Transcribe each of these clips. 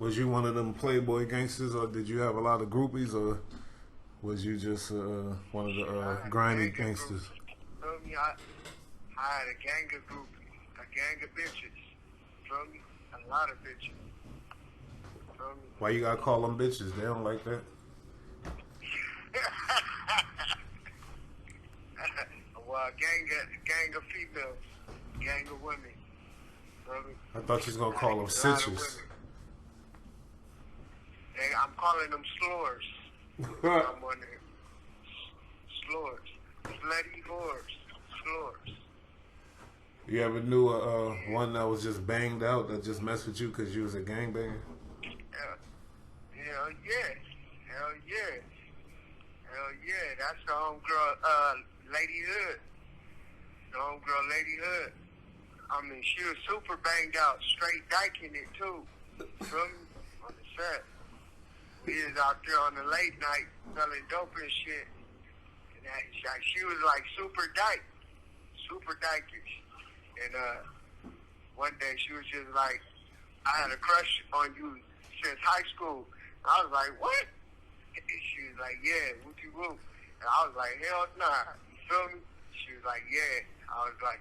Was you one of them playboy gangsters, or did you have a lot of groupies, or was you just one of the grimy gangsters? Feel me? I had a gang of groupies, a gang of bitches. Feel me? A lot of bitches. Feel me? Why you gotta call them bitches? They don't like that. Well, a gang of females, gang of women. Feel me? I thought you was gonna call them bitches. I'm calling them slurs. I'm one of them. Slurs. Slutty whores. Slurs. You ever knew one that was just banged out that just messed with you because you was a gangbanger? Yeah. Hell yeah. Hell yeah. Hell yeah. That's the homegirl, Lady Hood. The homegirl, Lady Hood. I mean, she was super banged out, straight dyking it too. Feel me? On the set. We was out there on the late night selling dope and shit. And she was like super dyke. Super dykish. And one day she was just like, I had a crush on you since high school. I was like, what? And she was like, yeah, what you woo? And I was like, hell nah. You feel me? She was like, yeah. I was like,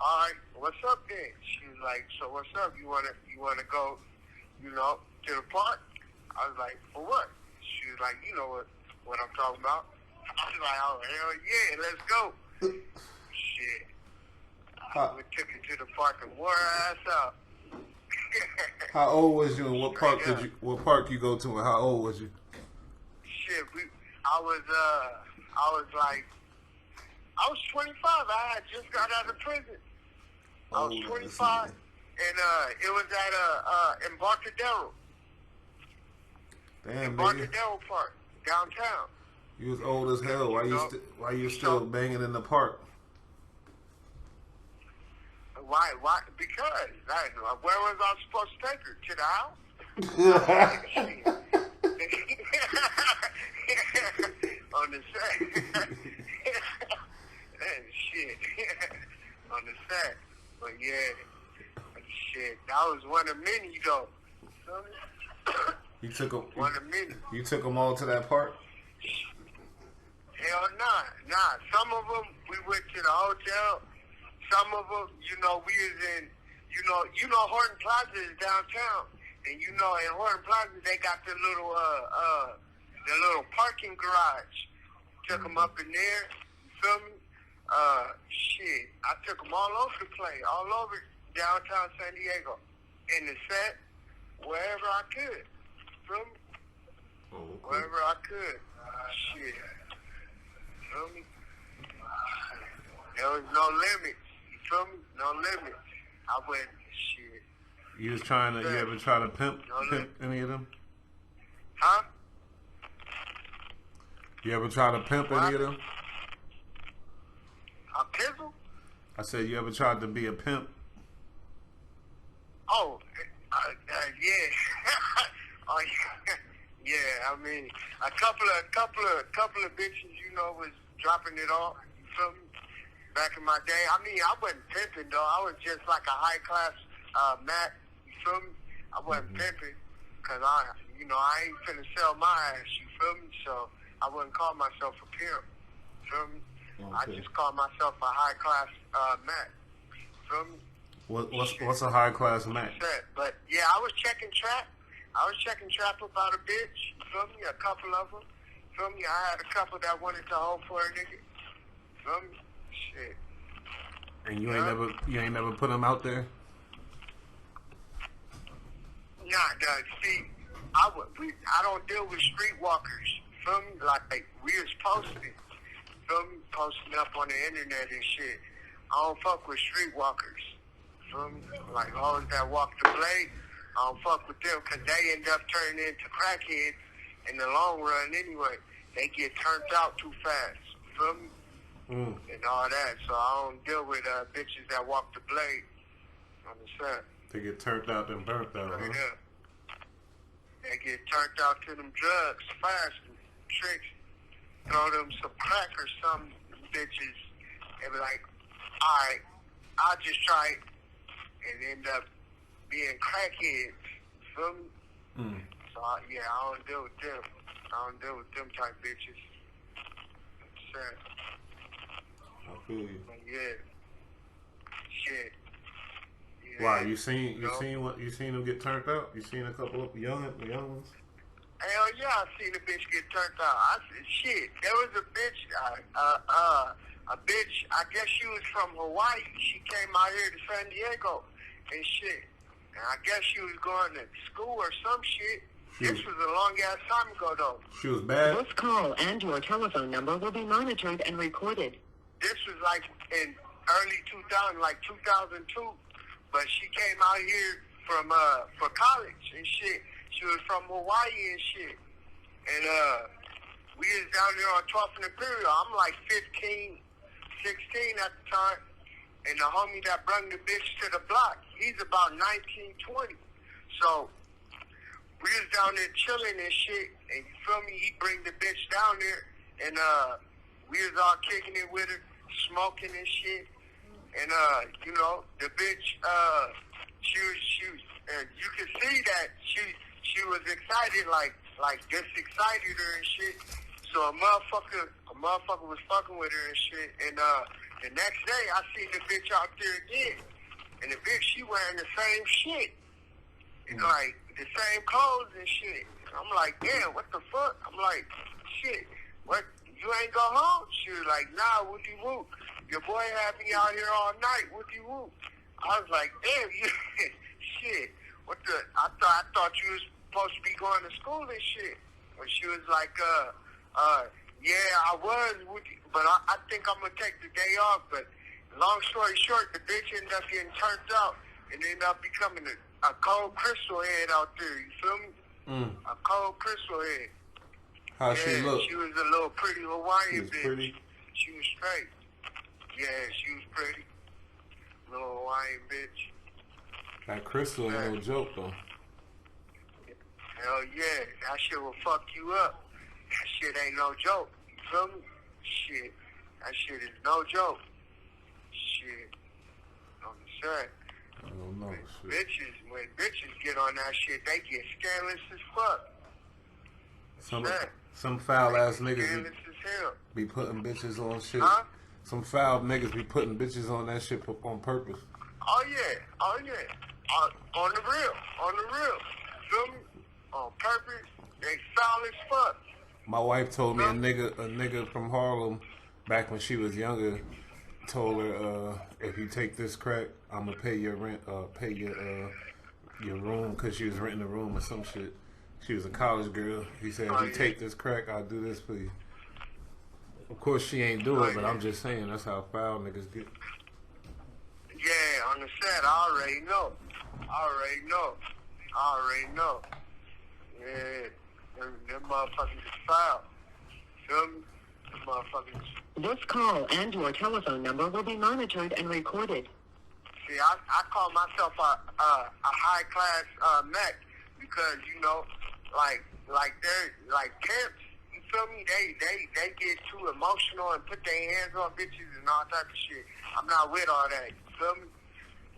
all right, what's up then? She was like, so what's up? You wanna go, to the park? I was like, for what? She was like, you know what I'm talking about. I was like, oh, hell yeah, let's go. Shit. We took her to the park and wore her ass out. How old was you, and what park you go to, and how old was you? Shit, I was 25. I had just got out of prison. I was 25, and it was at Embarcadero. Damn, Embarcadero Park, downtown. You was old as hell. Why you still banging in the park? Why? Because where was I supposed to take her? To the house? On the set. Shit. On the set. But yeah. Shit. That was one of many though. You took them. One of many. You took them all to that park? Hell nah. Some of them we went to the hotel. Some of them, we was in, Horton Plaza is downtown, and in Horton Plaza they got the little parking garage. Took them up in there. You feel me? Shit, I took them all over the place, all over downtown San Diego, in the set, wherever I could. Feel me? Oh, okay. Wherever I could. Shit. Feel me? There was no limit. You feel me? No limit. I went, shit. You ever try to pimp any of them? Huh? You ever try to pimp any of them? A pizzle? I said, you ever tried to be a pimp? Oh, yeah. Oh, yeah. I mean, a couple of bitches, was dropping it off. You feel me? Back in my day, I mean, I wasn't pimping though. I was just like a high class Mac. You feel me? I wasn't pimping because I ain't finna sell my ass. You feel me? So I wouldn't call myself a pimp. You feel me? Okay. I just call myself a high class Mac. You feel me? What's a high class Mac? But yeah, I was checking trap. I was checking trap about a bitch. You feel me? A couple of them. You feel me? I had a couple that wanted to hold for a nigga. You feel me? Shit. And you ain't never put them out there? Nah, see, I don't deal with streetwalkers. Feel me? Like we was posting. Feel me? Posting up on the internet and shit. I don't fuck with streetwalkers. Feel me? Like all that walk the blade, I don't fuck with them because they end up turning into crackheads in the long run anyway. They get turned out too fast. Feel me? And all that, so I don't deal with bitches that walk the blade on the set. They get turned out and burnt out, huh? Yeah. They get turned out to them drugs fast, tricks, throw them some crack or some bitches, and be like, alright, I'll just try it, and end up being crackheads, feel me? So, yeah, I don't deal with them. I don't deal with them type bitches. Sad. I feel you. But yeah. Shit. Yeah. Why, you seen them get turned out? You seen a couple of young ones? Hell yeah, I seen a bitch get turned out. I said, shit, there was a bitch, I guess she was from Hawaii. She came out here to San Diego and shit. And I guess she was going to school or some shit. This was a long ass time ago though. She was bad? This call and your telephone number will be monitored and recorded. This was like in early 2000, like 2002. But she came out here from, for college and shit. She was from Hawaii and shit. And, we was down there on 12th and Imperial. I'm like 15, 16 at the time. And the homie that brought the bitch to the block, he's about 19, 20. So, we was down there chilling and shit. And you feel me? He bring the bitch down there. And, we was all kicking it with her, smoking and shit. And, you know, the bitch, she was, you could see that she was excited, like just excited her and shit. So a motherfucker was fucking with her and shit. And the next day I seen the bitch out there again. And the bitch, she wearing the same shit. And like the same clothes and shit. And I'm like, damn, what the fuck? I'm like, shit, what, you ain't go home? She was like, nah, whoopty whoop. Your boy had me out here all night, whoopty whoop. I was like, damn, you shit. What the, I thought you was supposed to be going to school and shit. But she was like, yeah, I was, but I think I'm gonna take the day off. But long story short, the bitch ended up getting turned out and ended up becoming a cold crystal head out there. You feel me? A cold crystal head. How she look? She was a little pretty Hawaiian bitch. Pretty? She was straight. Yeah, she was pretty. Little Hawaiian bitch. That crystal ain't no joke though. Hell yeah, that shit will fuck you up. That shit ain't no joke. You feel me? Shit, that shit is no joke. Shit, I'm sad. I don't know. When bitches get on that shit, they get scandalous as fuck. Some foul ass niggas Scandalous as hell. be putting bitches on shit. Huh? Some foul niggas be putting bitches on that shit on purpose. Oh yeah. On the real. Feel me? On purpose, they foul as fuck. My wife told me a nigga from Harlem back when she was younger told her, if you take this crack, I'm gonna pay your rent, pay your room, because she was renting a room or some shit. She was a college girl. He said, if you take this crack, I'll do this for you. Of course, she ain't do it, but I'm just saying that's how foul niggas get. Yeah, on the set, I already know. Yeah, them motherfuckers is foul. Feel me? Them motherfuckers. This call and your telephone number will be monitored and recorded. See, I call myself a high class mech because, you know, like they're like pimps. You feel me? They get too emotional and put their hands on bitches and all type of shit. I'm not with all that. You feel me?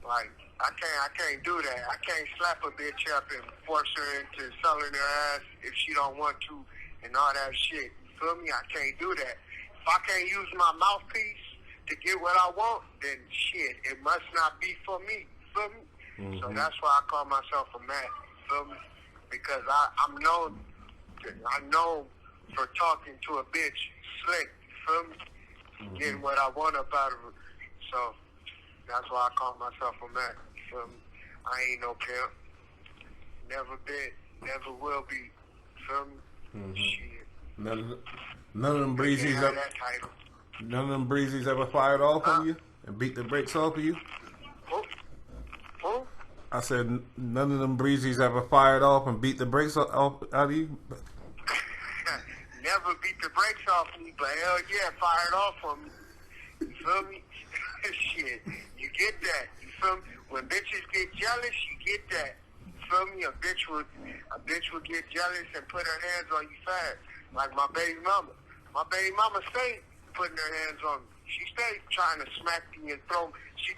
Like I can't do that. I can't slap a bitch up and force her into selling her ass if she don't want to and all that shit. You feel me? I can't do that. If I can't use my mouthpiece to get what I want, then shit, it must not be for me. You feel me? Mm-hmm. So that's why I call myself a man. You feel me? Because I'm known for talking to a bitch slick. You feel me? Mm-hmm. Getting what I want up out of her. So that's why I call myself a man. You feel me? I ain't no pimp. Never been. Never will be. You feel me? Mm-hmm. Shit. None of them breezies ever. None of them breezies ever fired off on you and beat the brakes off of you? Who? I said none of them breezies ever fired off and beat the brakes off out of you? Never beat the brakes off me, but hell yeah, fired off on me. You feel me? Shit, you get that. You feel me? When bitches get jealous, you get that. You feel me? A bitch would get jealous and put her hands on you fast, like my baby mama. My baby mama stayed putting her hands on me. She stayed trying to smack me and throw. She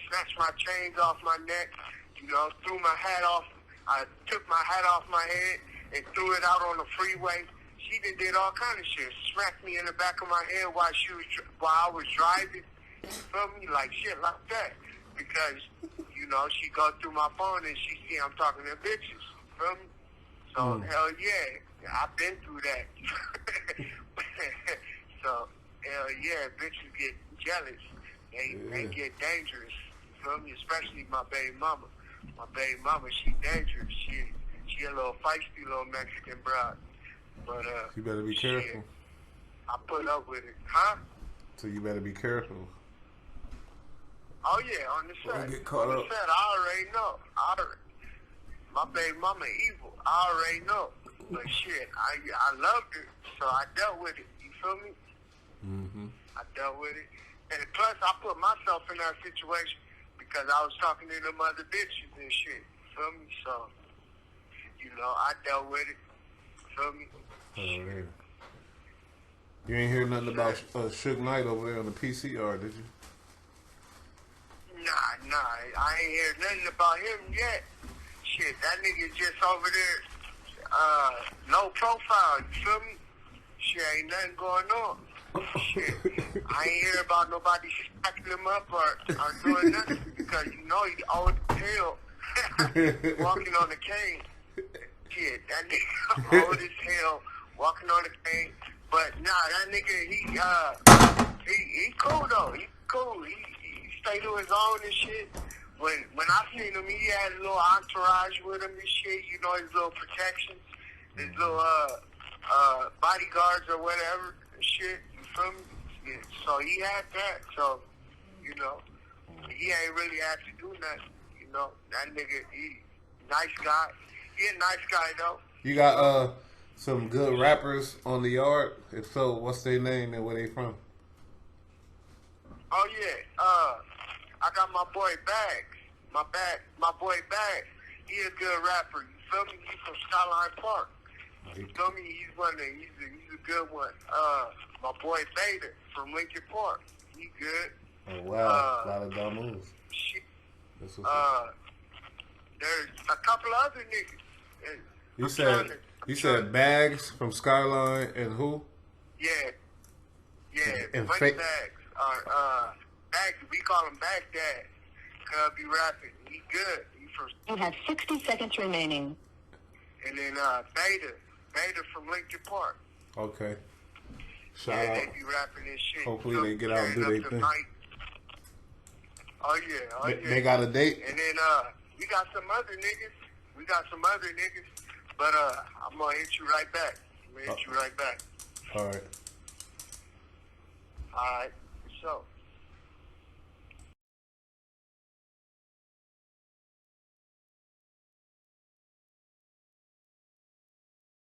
snatched my chains off my neck, you know, threw my hat off I took my hat off my head and threw it out on the freeway. She did all kind of shit. Smacked me in the back of my head while I was driving. You feel me? Like shit like that. Because, you know, she go through my phone and she see I'm talking to bitches. You feel me? So, hell yeah. I've been through that. So, hell yeah, bitches get jealous. They get dangerous. You feel me? Especially my baby mama. My baby mama, she dangerous. She a little feisty little Mexican broad. But you better be careful. I put up with it, huh? So you better be careful. Oh yeah, on the set. Get caught on the up. set, I already know. My baby mama evil. I already know. But shit, I loved her, so I dealt with it. You feel me? Mm-hmm. I dealt with it, and plus I put myself in that situation because I was talking to them other bitches and shit. You feel me? So, you know, I dealt with it. You feel me? Oh, yeah. You ain't hear nothing about Suge Knight over there on the PCR, did you? Nah, I ain't heard nothing about him yet. Shit, that nigga just over there, low profile, you feel me? Shit, ain't nothing going on. Shit, I ain't hear about nobody stacking him up or doing nothing because you know he old as hell, walking on the cane. Shit, that nigga old as hell, walking on the cane. But nah, that nigga, he cool though. He cool. He stay to his own and shit. When I seen him, he had a little entourage with him and shit. You know, his little protection, his little bodyguards or whatever and shit. You feel me? Yeah. So he had that. So you know, he ain't really had to do nothing. You know, that nigga, he nice guy. He a nice guy though. You got some good rappers on the yard. If so, what's their name and where they from? Oh yeah, I got my boy Bags. My boy Bags. He a good rapper. You feel me? He's from Skyline Park. You feel me? He's a good one. My boy Beta from Lincoln Park. He good. Oh wow, a lot of dumb moves. Shit. That's what's up. There's a couple other niggas. You said Bags from Skyline and who? Yeah, And Money fake. Bags. Bags. We call him Baghdad. Cause be rapping. He good. He from. You have 60 seconds remaining. And then Beta from Lincoln Park. Okay. Shout Yeah, out. they be rapping this shit. Hopefully they get out and do their thing. Oh yeah, They got a date? And then we got some other niggas. But I'm gonna hit you right back. All right. Alright, so.